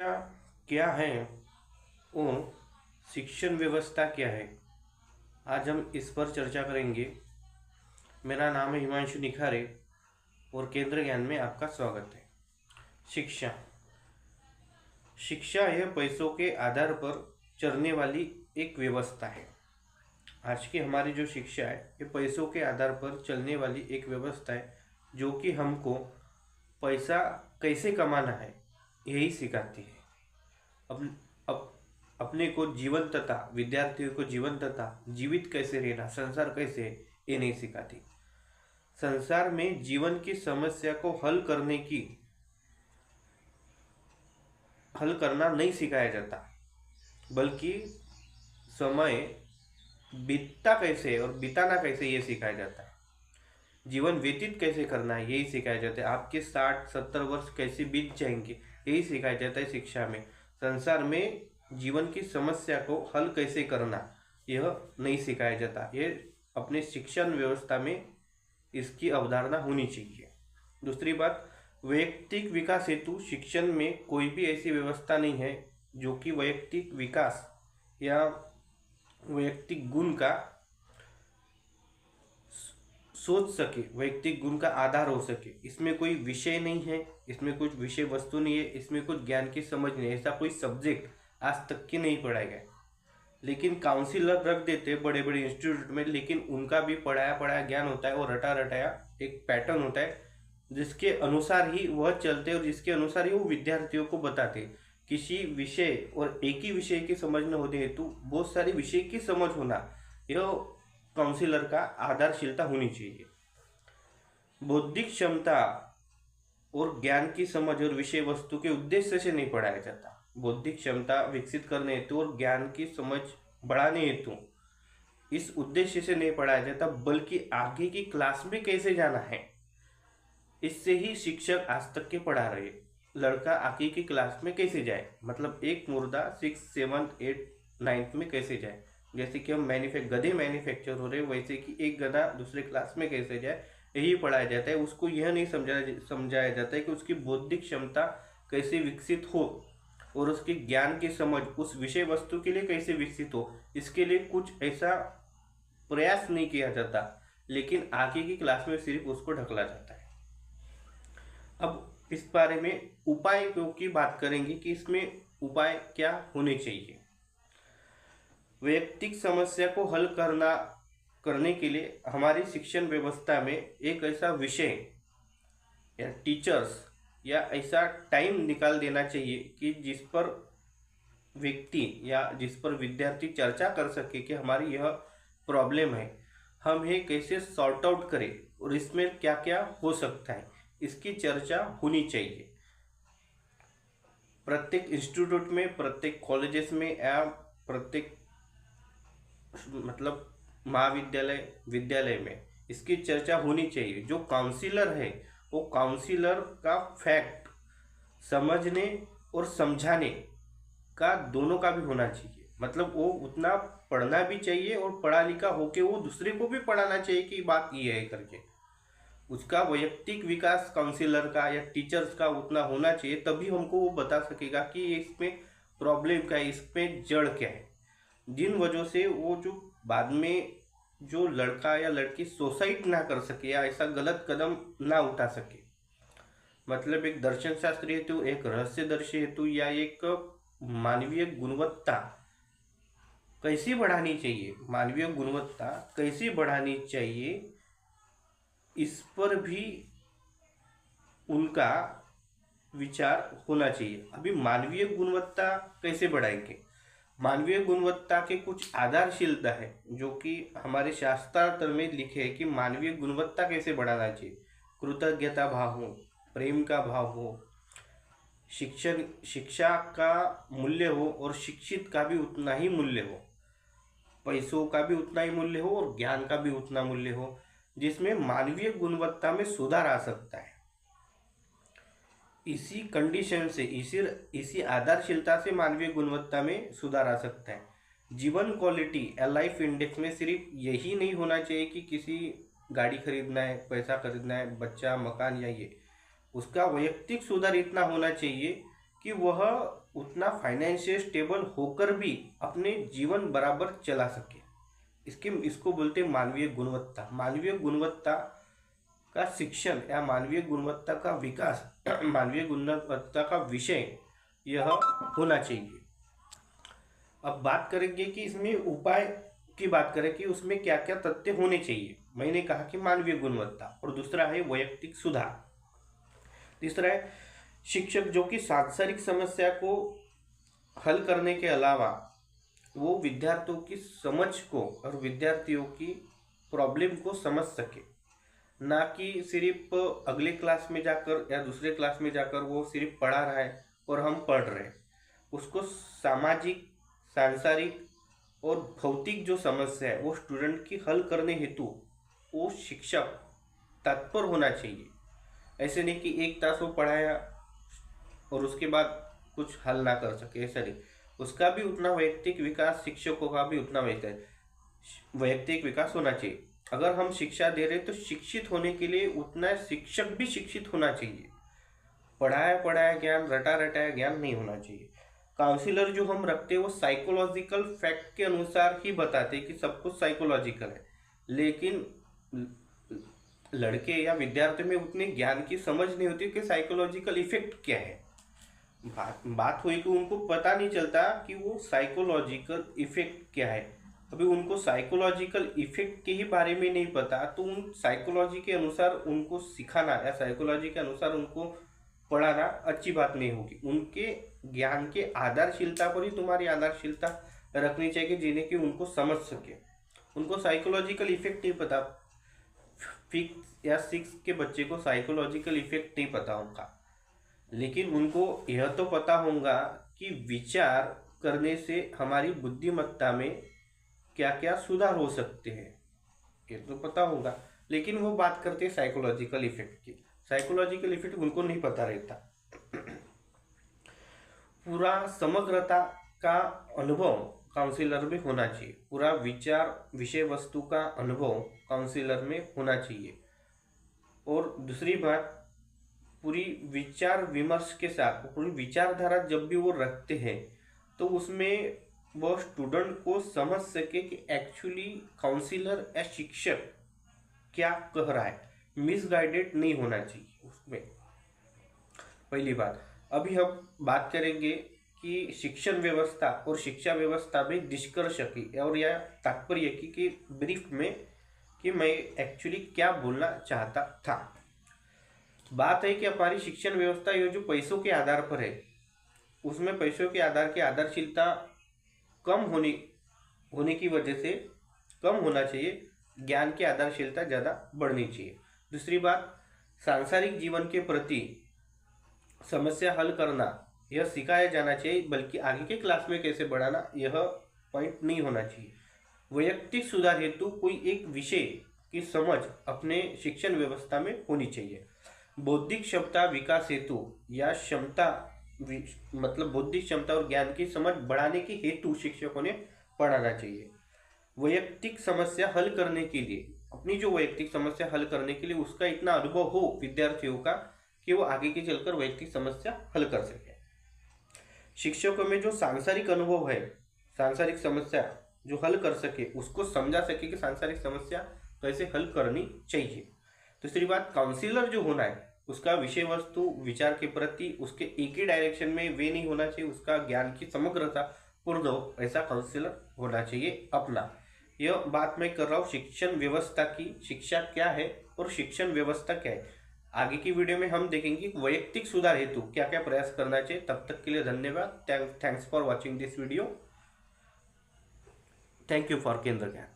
क्या क्या है और शिक्षण व्यवस्था क्या है। आज हम इस पर चर्चा करेंगे। मेरा नाम है हिमांशु निखारे और केंद्र ज्ञान में आपका स्वागत है। शिक्षा शिक्षा यह पैसों के आधार पर चलने वाली एक व्यवस्था है। आज की हमारी जो शिक्षा है ये पैसों के आधार पर चलने वाली एक व्यवस्था है, जो कि हमको पैसा कैसे कमाना है यही सिखाती है। अब अब अपने को जीवंतता, विद्यार्थियों को जीवंतता, जीवित कैसे रहना, संसार कैसे है, ये नहीं सिखाती। संसार में जीवन की समस्या को हल करना नहीं सिखाया जाता, बल्कि समय बीतता कैसे है और बिताना कैसे ये सिखाया जाता है। जीवन व्यतीत कैसे करना है यही सिखाया जाता है। आपके 60-70 वर्ष कैसे बीत जाएंगे यही सिखाया जाता है शिक्षा में। संसार में जीवन की समस्या को हल कैसे करना यह नहीं सिखाया जाता। ये अपने शिक्षण व्यवस्था में इसकी अवधारणा होनी चाहिए। दूसरी बात, वैयक्तिक विकास हेतु शिक्षण में कोई भी ऐसी व्यवस्था नहीं है जो कि वैयक्तिक विकास या वैयक्तिक गुण का सोच सके, वैयक्तिक गुण का आधार हो सके। इसमें कोई विषय नहीं है, इसमें कुछ विषय वस्तु नहीं है, इसमें कुछ ज्ञान की समझ नहीं है। ऐसा कोई सब्जेक्ट आज तक के नहीं पढ़ाया गया। लेकिन काउंसिलर रख देते बड़े बड़े इंस्टीट्यूट में, लेकिन उनका भी पढ़ाया पढ़ाया ज्ञान होता है और रटा रटाया एक पैटर्न होता है, जिसके अनुसार ही वह चलते और जिसके अनुसार ही वो विद्यार्थियों को बताते। किसी विषय और एक ही विषय की समझ न होने हेतु बहुत सारे विषय की समझ होना, यह काउंसिलर का आधारशिलता होनी चाहिए। बौद्धिक क्षमता और ज्ञान की समझ और विषय वस्तु के उद्देश्य से नहीं पढ़ाया जाता। बौद्धिक क्षमता विकसित करने हेतु और ज्ञान की समझ बढ़ाने हेतु इस उद्देश्य से नहीं पढ़ाया जाता, बल्कि आगे की क्लास में कैसे जाना है इससे ही शिक्षक आज तक के पढ़ा रहे। लड़का आगे की क्लास में कैसे जाए, मतलब एक मुर्दा 6, 7, 8, 9 में कैसे जाए। जैसे कि हम गधे मैन्युफैक्चर हो रहे, वैसे कि एक गधा दूसरे क्लास में कैसे जाए यही पढ़ाया जाता है। उसको यह नहीं समझाया जाता है कि उसकी बौद्धिक क्षमता कैसे विकसित हो और उसकी ज्ञान की समझ उस विषय वस्तु के लिए कैसे विकसित हो। इसके लिए कुछ ऐसा प्रयास नहीं किया जाता, लेकिन आगे की क्लास में सिर्फ उसको ढकला जाता है। अब इस बारे में उपायों की बात करेंगे कि इसमें उपाय क्या होने चाहिए। वैयक्तिक समस्या को हल करने के लिए हमारी शिक्षण व्यवस्था में एक ऐसा विषय या टीचर्स या ऐसा टाइम निकाल देना चाहिए कि जिस पर व्यक्ति या जिस पर विद्यार्थी चर्चा कर सके कि हमारी यह प्रॉब्लम है, हम ये कैसे सॉर्ट आउट करें और इसमें क्या क्या हो सकता है, इसकी चर्चा होनी चाहिए। प्रत्येक इंस्टीट्यूट में, प्रत्येक कॉलेजेस में या प्रत्येक मतलब महाविद्यालय, विद्यालय में इसकी चर्चा होनी चाहिए। जो काउंसिलर है वो काउंसिलर का फैक्ट समझने और समझाने का दोनों का भी होना चाहिए। मतलब वो उतना पढ़ना भी चाहिए और पढ़ा लिखा होके वो दूसरे को भी पढ़ाना चाहिए कि बात ये है करके। उसका वैयक्तिक विकास काउंसिलर का या टीचर्स का उतना होना चाहिए, तभी हमको वो बता सकेगा कि इसमें प्रॉब्लम क्या है, इसमें जड़ क्या है, जिन वजह से वो जो बाद में जो लड़का या लड़की सुसाइड ना कर सके या ऐसा गलत कदम ना उठा सके। मतलब एक दर्शन शास्त्री हेतु, एक रहस्यदर्शी हेतु या एक मानवीय गुणवत्ता कैसी बढ़ानी चाहिए, मानवीय गुणवत्ता कैसी बढ़ानी चाहिए, इस पर भी उनका विचार होना चाहिए। अभी मानवीय गुणवत्ता कैसे बढ़ाएंगे, मानवीय गुणवत्ता के कुछ आधारशिलता है जो कि हमारे शास्त्रार्थ में लिखे है कि मानवीय गुणवत्ता कैसे बढ़ाना चाहिए। कृतज्ञता भाव हो, प्रेम का भाव हो, शिक्षा का मूल्य हो और शिक्षित का भी उतना ही मूल्य हो, पैसों का भी उतना ही मूल्य हो और ज्ञान का भी उतना मूल्य हो, जिसमें मानवीय गुणवत्ता में सुधार आ सकता है। इसी कंडीशन से, इसी आधारशिलता से मानवीय गुणवत्ता में सुधार आ सकता है। जीवन क्वालिटी या लाइफ इंडेक्स में सिर्फ यही नहीं होना चाहिए कि किसी गाड़ी खरीदना है, पैसा खरीदना है, बच्चा, मकान या ये। उसका वैयक्तिक सुधार इतना होना चाहिए कि वह उतना फाइनेंशियल स्टेबल होकर भी अपने जीवन बराबर चला सके। इसको बोलते हैं मानवीय गुणवत्ता। मानवीय गुणवत्ता का शिक्षण या मानवीय गुणवत्ता का विकास, मानवीय गुणवत्ता का विषय यह होना चाहिए। अब बात करेंगे कि इसमें उपाय की बात करें कि उसमें क्या क्या तथ्य होने चाहिए। मैंने कहा कि मानवीय गुणवत्ता, और दूसरा है वैयक्तिक सुधार, तीसरा है शिक्षक जो कि सांसारिक समस्या को हल करने के अलावा वो विद्यार्थियों की समझ को और विद्यार्थियों की प्रॉब्लम को समझ सके, ना कि सिर्फ अगले क्लास में जाकर या दूसरे क्लास में जाकर वो सिर्फ पढ़ा रहा है और हम पढ़ रहे हैं। उसको सामाजिक, सांसारिक और भौतिक जो समस्या है वो स्टूडेंट की हल करने हेतु वो शिक्षक तत्पर होना चाहिए। ऐसे नहीं कि एक तास वो पढ़ाया और उसके बाद कुछ हल ना कर सके, ऐसा नहीं। उसका भी उतना वैयक्तिक विकास, शिक्षकों का भी उतना वैयक्तिक विकास होना चाहिए। अगर हम शिक्षा दे रहे तो शिक्षित होने के लिए उतना शिक्षक भी शिक्षित होना चाहिए। पढ़ाया ज्ञान, रटाया ज्ञान नहीं होना चाहिए। काउंसिलर जो हम रखते हैं वो साइकोलॉजिकल फैक्ट के अनुसार ही बताते हैं कि सब कुछ साइकोलॉजिकल है, लेकिन लड़के या विद्यार्थी में उतने ज्ञान की समझ नहीं होती कि साइकोलॉजिकल इफेक्ट क्या है। बात हुई कि उनको पता नहीं चलता कि वो साइकोलॉजिकल इफेक्ट क्या है। अभी उनको साइकोलॉजिकल इफेक्ट के ही बारे में नहीं पता, तो उन साइकोलॉजी के अनुसार उनको सिखाना या साइकोलॉजी के अनुसार उनको पढ़ाना अच्छी बात नहीं होगी। उनके ज्ञान के आधारशिलता पर ही तुम्हारी आधारशिलता रखनी चाहिए, जिन्हें कि उनको समझ सके। उनको साइकोलॉजिकल इफेक्ट नहीं पता, 5 या 6 के बच्चे को साइकोलॉजिकल इफेक्ट नहीं पता होगा, लेकिन उनको यह तो पता होगा कि विचार करने से हमारी बुद्धिमत्ता में क्या क्या सुधार हो सकते हैं, ये तो पता होगा। लेकिन वो बात करते हैं साइकोलॉजिकल इफेक्ट की। साइकोलॉजिकल इफेक्ट उनको नहीं पता रहता। पूरा समग्रता का अनुभव काउंसिलर में होना चाहिए। पूरा विषय वस्तु का अनुभव काउंसिलर में होना चाहिए। और दूसरी बात, पूरी विचार विमर्श के साथ पूरी विचारधारा जब भी वो रखते हैं तो उसमें वो स्टूडेंट को समझ सके कि एक्चुअली काउंसिलर या शिक्षक क्या कह रहा है। मिसगाइडेड नहीं होना चाहिए उसमें, पहली बात। अभी हम बात करेंगे कि शिक्षण व्यवस्था और शिक्षा व्यवस्था में निष्कर्ष की और यह तात्पर्य की कि ब्रीफ में कि मैं एक्चुअली क्या बोलना चाहता था। बात है कि हमारी शिक्षण व्यवस्था ये जो पैसों के आधार पर है, उसमें पैसों के आधार की आधारशिलता कम होने की वजह से कम होना चाहिए, ज्ञान की आधारशिलता ज़्यादा बढ़नी चाहिए। दूसरी बात, सांसारिक जीवन के प्रति समस्या हल करना यह सिखाया जाना चाहिए, बल्कि आगे के क्लास में कैसे बढ़ाना यह पॉइंट नहीं होना चाहिए। वैयक्तिक सुधार हेतु कोई एक विषय की समझ अपने शिक्षण व्यवस्था में होनी चाहिए। बौद्धिक क्षमता विकास हेतु या क्षमता मतलब बौद्धिक क्षमता और ज्ञान की समझ बढ़ाने के हेतु शिक्षकों ने पढ़ाना चाहिए। वैयक्तिक समस्या हल करने के लिए, अपनी जो वैयक्तिक समस्या हल करने के लिए उसका इतना अनुभव हो विद्यार्थियों का कि वो आगे के चलकर वैयक्तिक समस्या हल कर सके। शिक्षकों में जो सांसारिक अनुभव है, सांसारिक समस्या जो हल कर सके, उसको समझा सके कि सांसारिक समस्या कैसे हल करनी चाहिए। दूसरी बात, काउंसिलर जो होना है उसका विषय वस्तु विचार के प्रति उसके एक ही डायरेक्शन में वे नहीं होना चाहिए, उसका ज्ञान की समग्रता पूर्ण हो, ऐसा काउंसिलर होना चाहिए अपना। यह बात मैं कर रहा हूँ शिक्षण व्यवस्था की। शिक्षा क्या है और शिक्षण व्यवस्था क्या है, आगे की वीडियो में हम देखेंगे वैयक्तिक सुधार हेतु क्या क्या प्रयास करना चाहिए। तब तक के लिए धन्यवाद। Thanks for watching this video. Thank you for केंद्र ज्ञान।